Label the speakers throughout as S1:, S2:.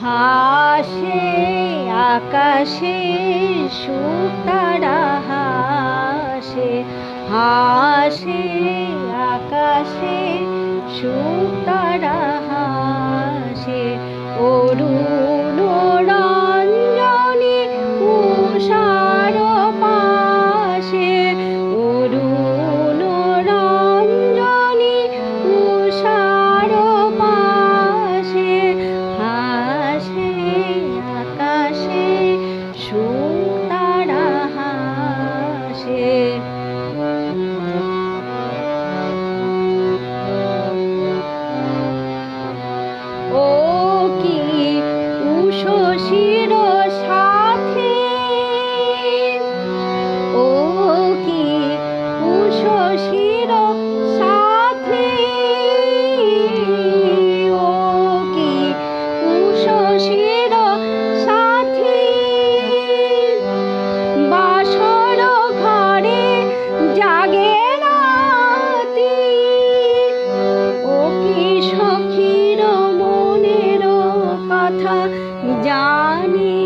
S1: হাসে আকাশে সুতারা হাসে, হাসে আকাশে সুতারা হাসে। অরুণ রঞ্জনী উষার পাশে, অরুণ রঞ্জনী উষার পাশে, হাসে আকাশে সুতারা হাসে। ও কি উষসীর সাথে, ও কি উষসীর সাথে, ও কি উষসীর সাথে, বাসর ঘরে জাগে রাতি, ও কি সখীর মনের কথা জানে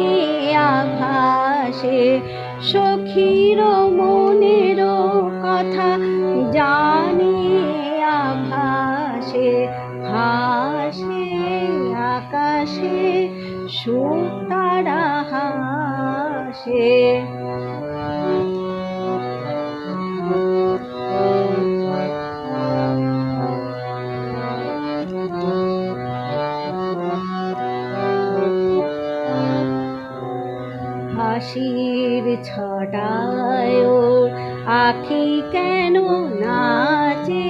S1: আভাসে, সখীর মনের কথা জানে আভাসে। হাসে আকাশে সুতারা হাসে। হাসির ছটায় ওর আখি কেন নাচে,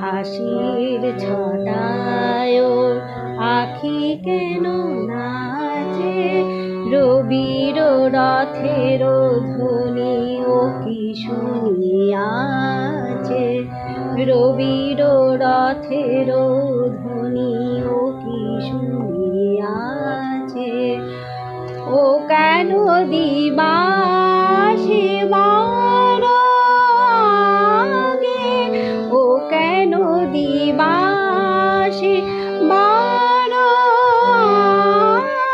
S1: হাসির ছটায় ওর আখি কেন নাচে। রবির রথের ধ্বনি ও কি শুনিয়াছে, রবির রথের ধ্বনি ও কি শুনিয়াছে। ও কেন দিবাসে বার আগে, ও কেন দিবাসে বার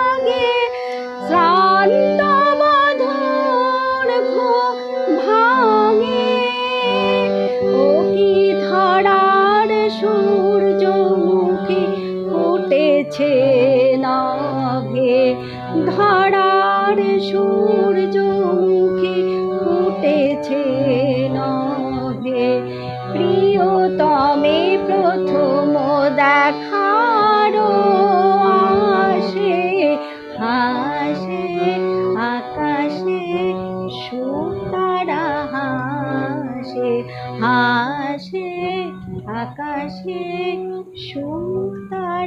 S1: আগে, শ্রান্ত বধূর ঘুম ভাঙে। ও কি ধরার সূর্যমুখী ফুটেছে নভে, ধরার সূর্যমুখী ফুটেছে নভে। প্রিয়তমে প্রথম দেখার আসে, হাসে আকাশে সুতারা হাসে, হাসে আকাশে সুতারা